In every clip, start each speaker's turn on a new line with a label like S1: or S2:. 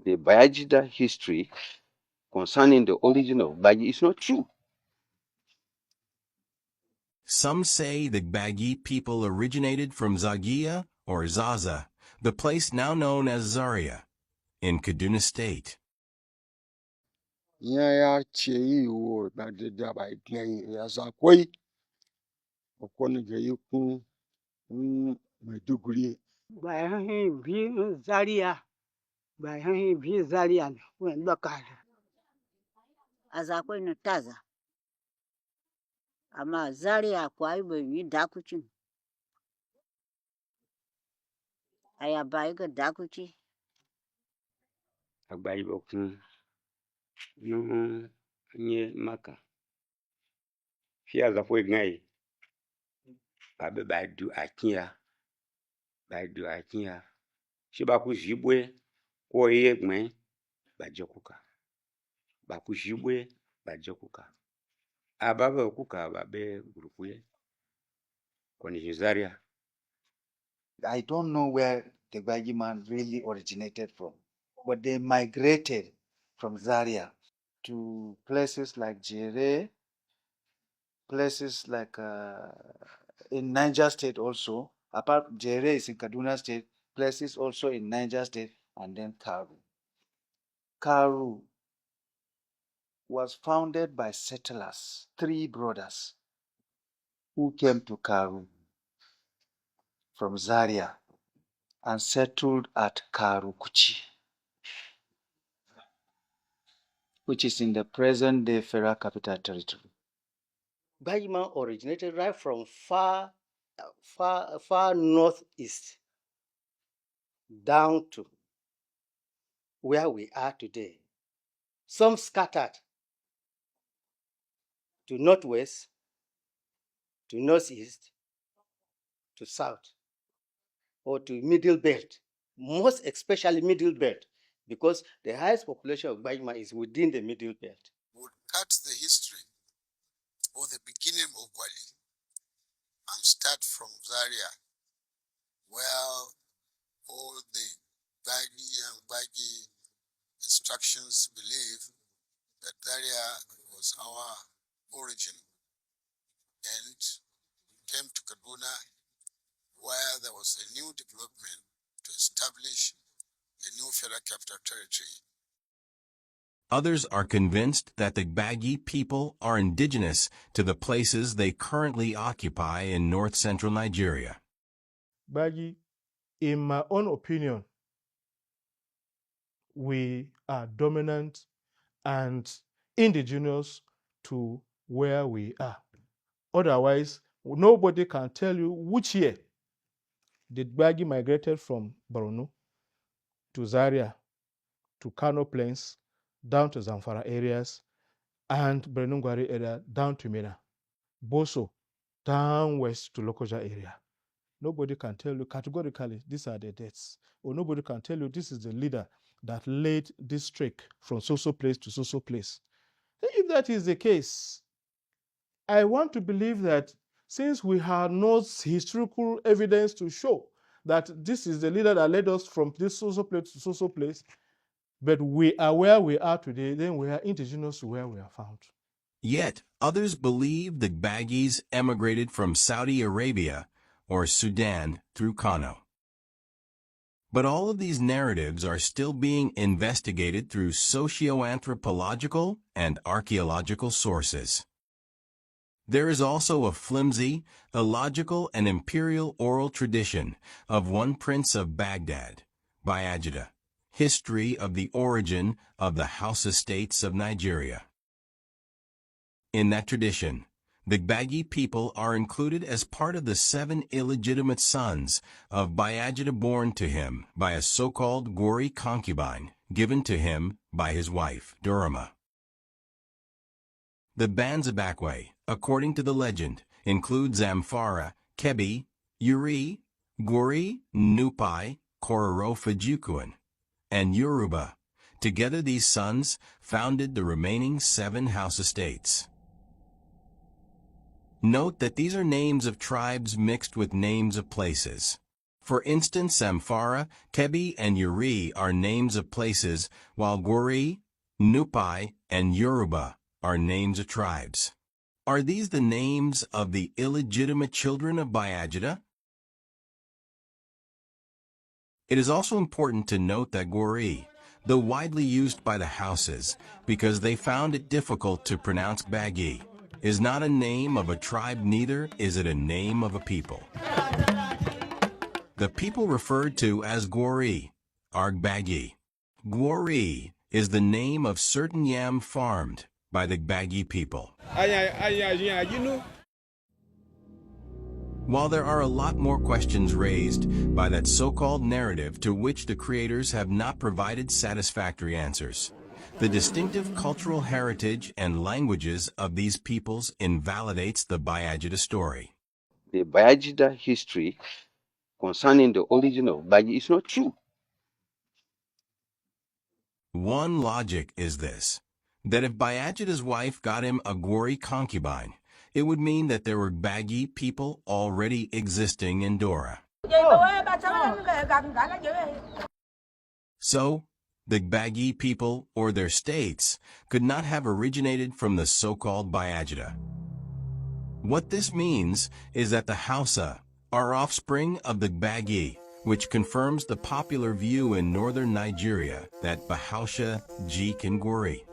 S1: the Bayajida history concerning the origin of Gbagi is not true.
S2: Some say the Gbagi people originated from Zagia or Zaza, the place now known as Zaria, in Kaduna State.
S3: Ya ce yi wo ba da ba ya zakwai akwai ga yi kun Maiduguri.
S4: Bayan biyu Zaria, bayan biyu Zaria ne, wani lokal.
S5: Azakwai na taza. Amma Zaria kwa yi dakucin. Aya bayi ga dakuci.
S1: Agbayi bokun nye maka. Fia zafwe ngai. Babe baidu akia. Baidu akia. Shibaku jibwe kwa ye gmen bajokuka. Baku jibwe bajokuka. Ababe kuka babe grupuye. Koni Zaria.
S6: I don't know where the Gbagi man really originated from, but they migrated from Zaria to places like Jere, places like in Niger State also. Apart, Jere is in Kaduna State, places also in Niger State, and then Karu. Karu was founded by settlers, 3 brothers, who came to Karu from Zaria and settled at Karukuchi, which is in the present-day Federal Capital Territory.
S4: Gbagi man originated right from far northeast down to where we are today. Some scattered to northwest, to northeast, to south, or to middle belt. Most especially middle belt, because the highest population of Gbagi man is within the middle belt.
S3: Would cut the history or the beginning of Gwali and start from Zaria, where all the Gbagi and Gbagi instructions believe that Zaria was our origin, and came to Kaduna, where there was a new development to establish a new Federal Capital Territory.
S2: Others are convinced that the Gbagi people are indigenous to the places they currently occupy in north-central Nigeria.
S7: Gbagi, in my own opinion, we are dominant and indigenous to where we are. Otherwise, nobody can tell you which year did Gbagi migrated from Borno to Zaria, to Kano Plains, down to Zamfara areas, and Benungwari area down to Mina, Boso, down west to Lokoja area. Nobody can tell you categorically these are the dates, or nobody can tell you this is the leader that led this trek from so-so place to so-so place. If that is the case, I want to believe that since we have no historical evidence to show that this is the leader that led us from this so-so place to so-so place, but we are where we are today, then we are indigenous to where we are found.
S2: Yet, others believe the Gbagis emigrated from Saudi Arabia or Sudan through Kano. But all of these narratives are still being investigated through socio-anthropological and archaeological sources. There is also a flimsy, illogical, and imperial oral tradition of one prince of Baghdad, Bayajida, history of the origin of the house estates of Nigeria. In that tradition, the Gbagi people are included as part of the 7 illegitimate sons of Bayajida born to him by a so-called Gwari concubine given to him by his wife, Durama. The Banzabakwe, according to the legend, include Zamfara, Kebi, Uri, Gwari, Nupai, Kororo Fajukuan, and Yoruba. Together these sons founded the remaining 7 house estates. Note that these are names of tribes mixed with names of places. For instance, Zamfara, Kebbi, and Yuri are names of places, while Gori, Nupai, and Yoruba are names of tribes. Are these the names of the illegitimate children of Bayajida? It is also important to note that Gori, though widely used by the Hauses because they found it difficult to pronounce Bagi, is not a name of a tribe, neither is it a name of a people. The people referred to as Gori are Gbagi. Gori is the name of certain yam farmed by the Gbagi people. While there are a lot more questions raised by that so-called narrative to which the creators have not provided satisfactory answers, the distinctive cultural heritage and languages of these peoples invalidates the Bayajida story.
S1: The Bayajida history concerning the origin of Bagi is not true.
S2: One logic is this, that if Bayajida's wife got him a Gori concubine, it would mean that there were Bagi people already existing in Dora. So, the Bagi people or their states could not have originated from the so-called Bayajida. What this means is that the Hausa are offspring of the Bagi, which confirms the popular view in northern Nigeria that Bahausha Jikin Gori.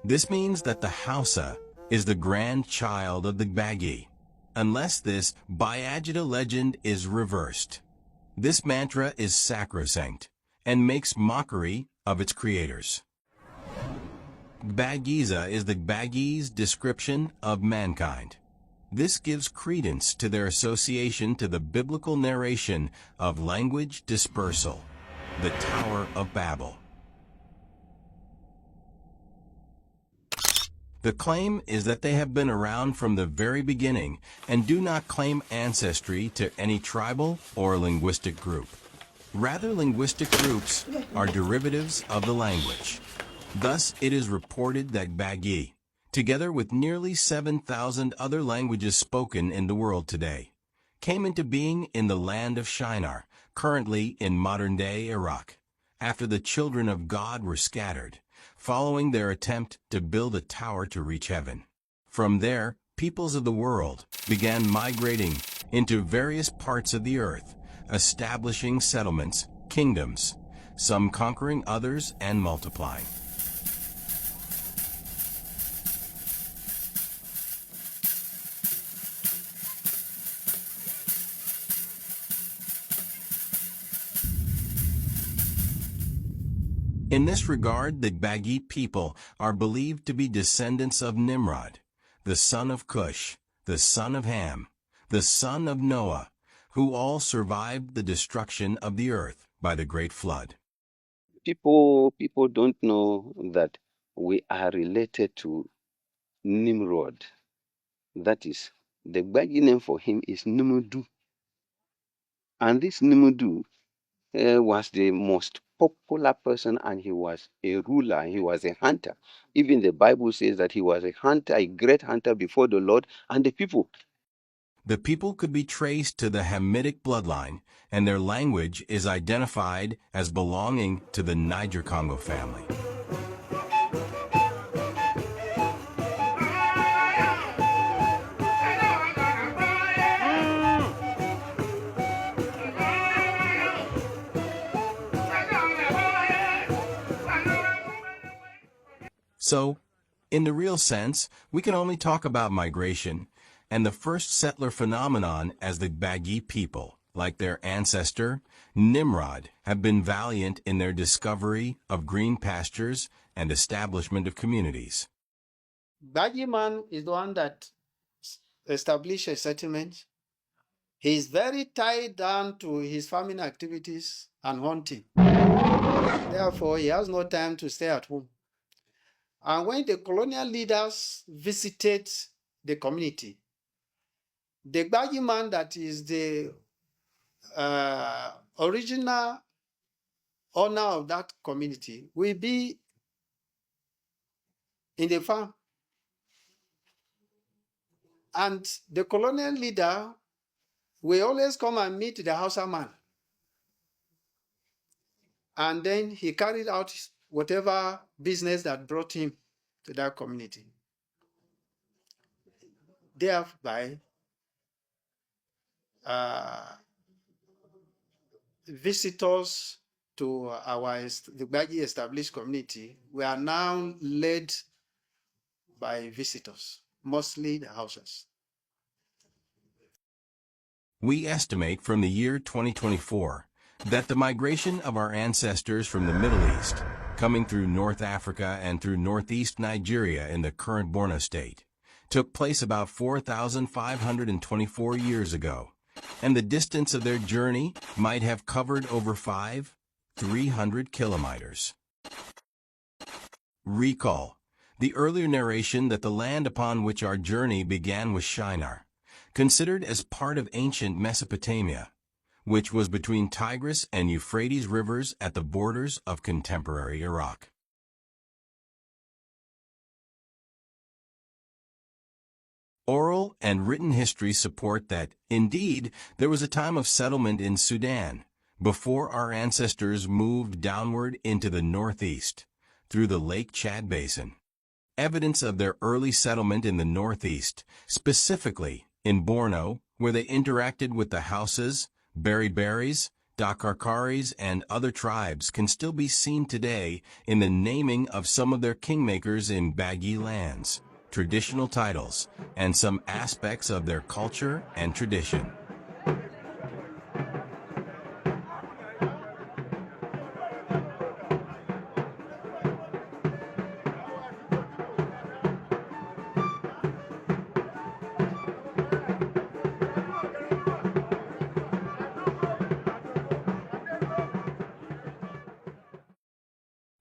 S2: This means that the Hausa is the grandchild of the Bagi, unless this Bayajida legend is reversed. This mantra is sacrosanct and makes mockery of its creators. Bagiza is the Bagi's description of mankind. This gives credence to their association to the biblical narration of language dispersal, the Tower of Babel. The claim is that they have been around from the very beginning and do not claim ancestry to any tribal or linguistic group. Rather, linguistic groups are derivatives of the language. Thus, it is reported that Bagi, together with nearly 7,000 other languages spoken in the world today, came into being in the land of Shinar, currently in modern-day Iraq, after the children of God were scattered, following their attempt to build a tower to reach heaven. From there, peoples of the world began migrating into various parts of the earth, establishing settlements, kingdoms, some conquering others and multiplying. In this regard, the Bagi people are believed to be descendants of Nimrod, the son of Cush, the son of Ham, the son of Noah, who all survived the destruction of the earth by the great flood.
S1: People don't know that we are related to Nimrod. That is, the Bagi name for him is Numudu. And this Numudu was the most popular person, and he was a ruler, he was a hunter. Even the Bible says that he was a hunter, a great hunter before the Lord and the people.
S2: The people could be traced to the Hamitic bloodline, and their language is identified as belonging to the Niger-Congo family. So, in the real sense, we can only talk about migration and the first settler phenomenon as the Bagi people, like their ancestor, Nimrod, have been valiant in their discovery of green pastures and establishment of communities.
S8: Bagi man is the one that established a settlement. He is very tied down to his farming activities and hunting. Therefore, he has no time to stay at home. And when the colonial leaders visited the community, the Bagi man that is the original owner of that community will be in the farm. And the colonial leader will always come and meet the Hausa man and then he carried out whatever business that brought him to that community. Thereby, visitors to the Gbagi established community were now led by visitors, mostly the Hausas.
S2: We estimate from the year 2024 that the migration of our ancestors from the Middle East, coming through North Africa and through northeast Nigeria in the current Borno state, took place about 4,524 years ago, and the distance of their journey might have covered over 300 kilometers. Recall the earlier narration that the land upon which our journey began was Shinar, considered as part of ancient Mesopotamia, which was between Tigris and Euphrates rivers at the borders of contemporary Iraq. Oral and written history support that, indeed, there was a time of settlement in Sudan before our ancestors moved downward into the northeast through the Lake Chad Basin. Evidence of their early settlement in the northeast, specifically in Borno, where they interacted with the Hausas, Berberis, Dakarkaris, and other tribes, can still be seen today in the naming of some of their kingmakers in Gbagi lands, traditional titles, and some aspects of their culture and tradition.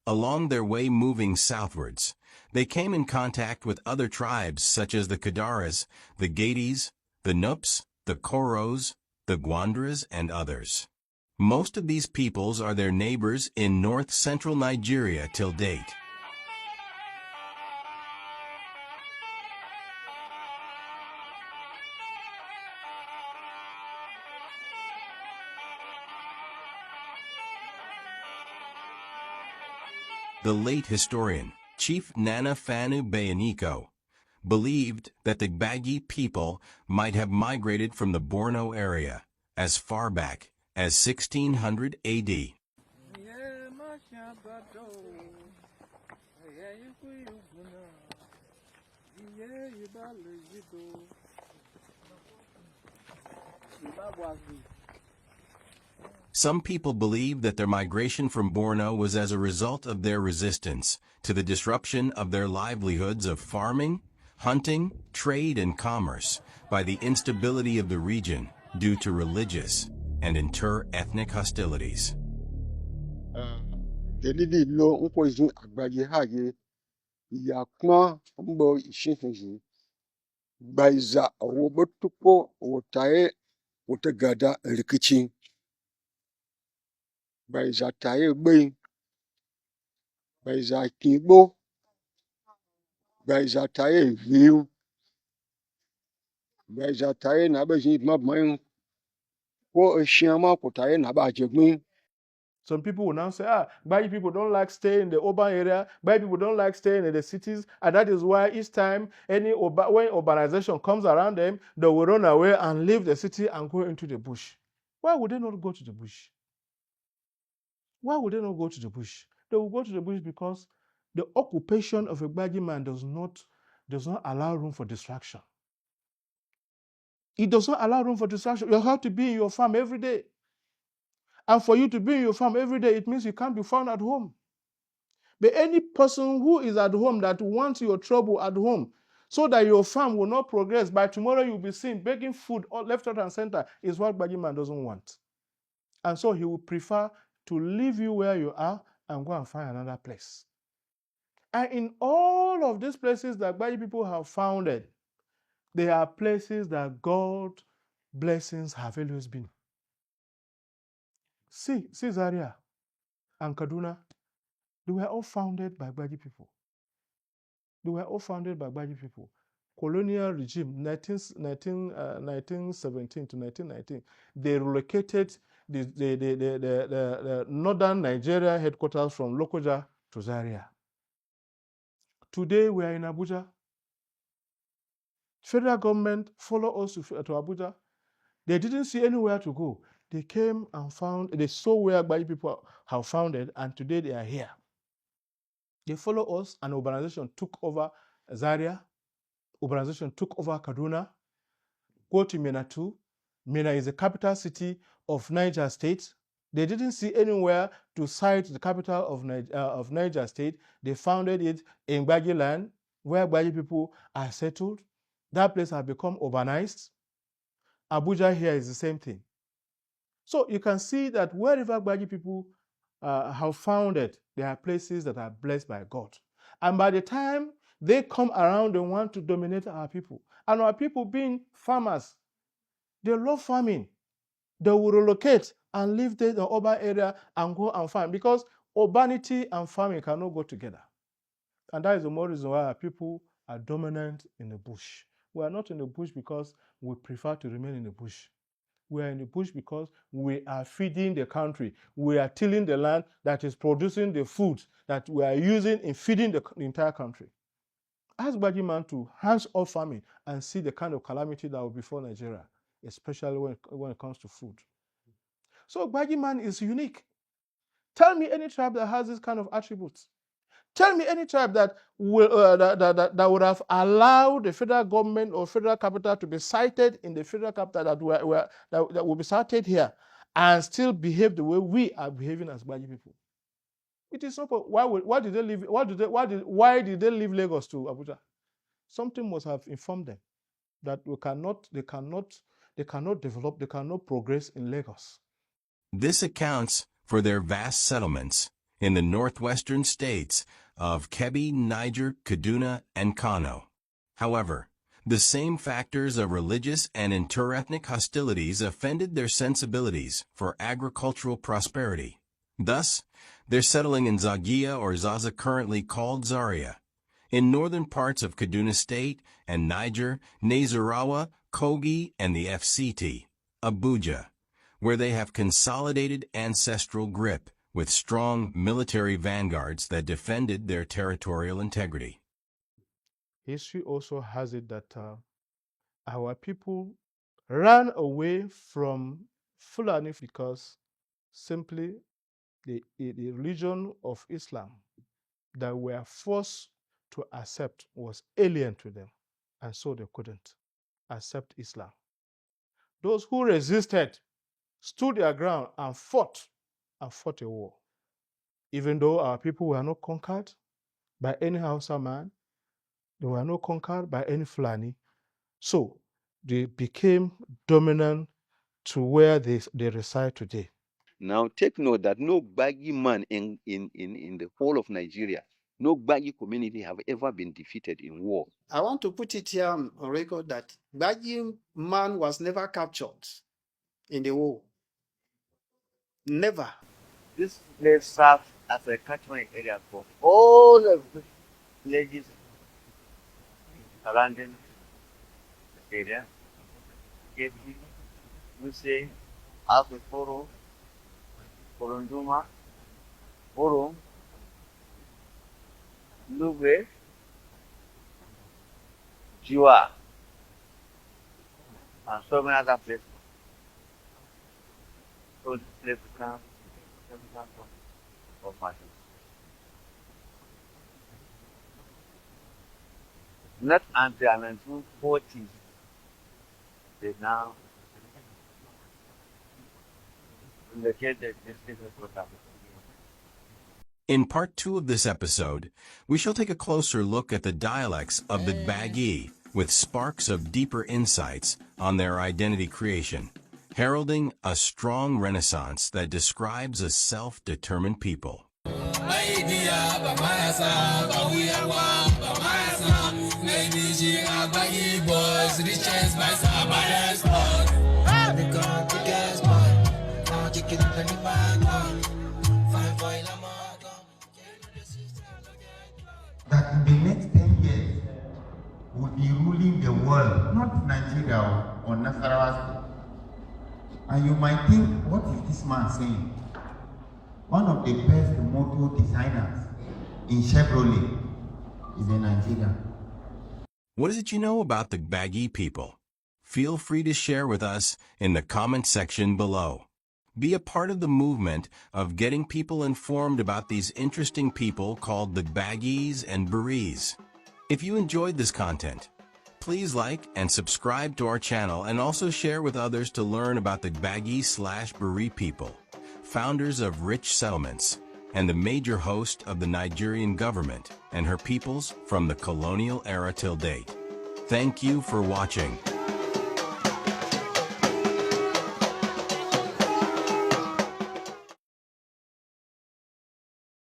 S2: Along their way moving southwards, they came in contact with other tribes such as the Kadaras, the Gades, the Nups, the Koros, the Gwandras, and others. Most of these peoples are their neighbors in north-central Nigeria till date. The late historian, Chief Nana Fanu Bayaniko, believed that the Gbagi people might have migrated from the Borno area as far back as 1600 AD. Some people believe that their migration from Borno was as a result of their resistance to the disruption of their livelihoods of farming, hunting, trade, and commerce by the instability of the region due to religious and inter-ethnic hostilities.
S9: Baiza taye gbe, baiza kibo, baiza taye viu, baiza taye na beji mabmain ko eshiama ko taye na ba jegbin.
S7: Some people will now say, Gbagi people don't like staying in the urban area. Gbagi people don't like staying in the cities. And that is why each time when urbanization comes around them, they will run away and leave the city and go into the bush. Why would they not go to the bush? Why would they not go to the bush? They will go to the bush because the occupation of a Gbagi man does not allow room for distraction. It does not allow room for distraction. You have to be in your farm every day. And for you to be in your farm every day, it means you can't be found at home. But any person who is at home that wants your trouble at home so that your farm will not progress, by tomorrow you'll be seen begging food left, right, and center is what Gbagi man doesn't want. And so he will prefer to leave you where you are and go and find another place. And in all of these places that Gbagi people have founded, they are places that God's blessings have always been. See Zaria and Kaduna, they were all founded by Gbagi people. They were all founded by Gbagi people. Colonial regime, 1917 to 1919, they relocated the northern Nigeria headquarters from Lokoja to Zaria. Today we are in Abuja. Federal government follow us to Abuja. They didn't see anywhere to go. They came and they saw where Agbaji people have founded, and today they are here. They follow us, and urbanization took over Zaria. Urbanization took over Kaduna. Go to Minna too. Minna is the capital city of Niger State. They didn't see anywhere to cite the capital of Niger State. They founded it in Gbagi land, where Gbagi people are settled. That place has become urbanized. Abuja here is the same thing. So you can see that wherever Gbagi people have founded, there are places that are blessed by God. And by the time they come around, they want to dominate our people. And our people being farmers, they love farming. They will relocate and leave the urban area and go and farm, because urbanity and farming cannot go together. And that is the more reason why our people are dominant in the bush. We are not in the bush because we prefer to remain in the bush. We are in the bush because we are feeding the country. We are tilling the land that is producing the food that we are using in feeding the entire country. Ask Gbagi man to hands-off farming and see the kind of calamity that will befall Nigeria, especially when it comes to food. So Gbagi man is unique. Tell me any tribe that has this kind of attributes. Tell me any tribe that would have allowed the federal government or federal capital to be cited in the federal capital that will be cited here and still behave the way we are behaving as Gbagi people. It is not. Why did they leave? Why did they leave Lagos to Abuja? Something must have informed them that they cannot develop, they cannot progress in Lagos.
S2: This accounts for their vast settlements in the northwestern states of Kebbi, Niger, Kaduna, and Kano. However, the same factors of religious and interethnic hostilities offended their sensibilities for agricultural prosperity. Thus, they're settling in Zagia, or Zaza, currently called Zaria, in northern parts of Kaduna State and Niger, Nasarawa, Kogi, and the FCT, Abuja, where they have consolidated ancestral grip with strong military vanguards that defended their territorial integrity.
S7: History also has it that our people ran away from Fulani because simply the religion of Islam that we were forced to accept was alien to them, and so they couldn't accept Islam. Those who resisted stood their ground and fought a war. Even though our people were not conquered by any Hausa man, they were not conquered by any Fulani, so they became dominant to where they reside today.
S1: Now take note that no Gbagi man in the whole of Nigeria, no Gbagi community have ever been defeated in war.
S8: I want to put it here on record that Gbagi man was never captured in the war. Never.
S10: This place serves as a catchment area for all the villages surrounding the area. Kepi, Muse, Afeforo, Koronduma, Borom, Lugbe, Jiwa, and so many other places. So this place becomes of fashion. Not until the 1940s, they now located this business program.
S2: In part 2 of this episode, we shall take a closer look at the dialects of the Gbagi, with sparks of deeper insights on their identity creation, heralding a strong renaissance that describes a self-determined people.
S11: That in the next 10 years will be ruling the world, not Nigeria or Nasarawa State. And you might think, what is this man saying? One of the best motor designers in Chevrolet is a Nigerian.
S2: What is it you know about the Gbagi people? Feel free to share with us in the comment section below. Be a part of the movement of getting people informed about these interesting people called the Gbagis and Buris. If you enjoyed this content, please like and subscribe to our channel and also share with others to learn about the Gbagi/Buri people, founders of rich settlements, and the major host of the Nigerian government and her peoples from the colonial era till date. Thank you for watching.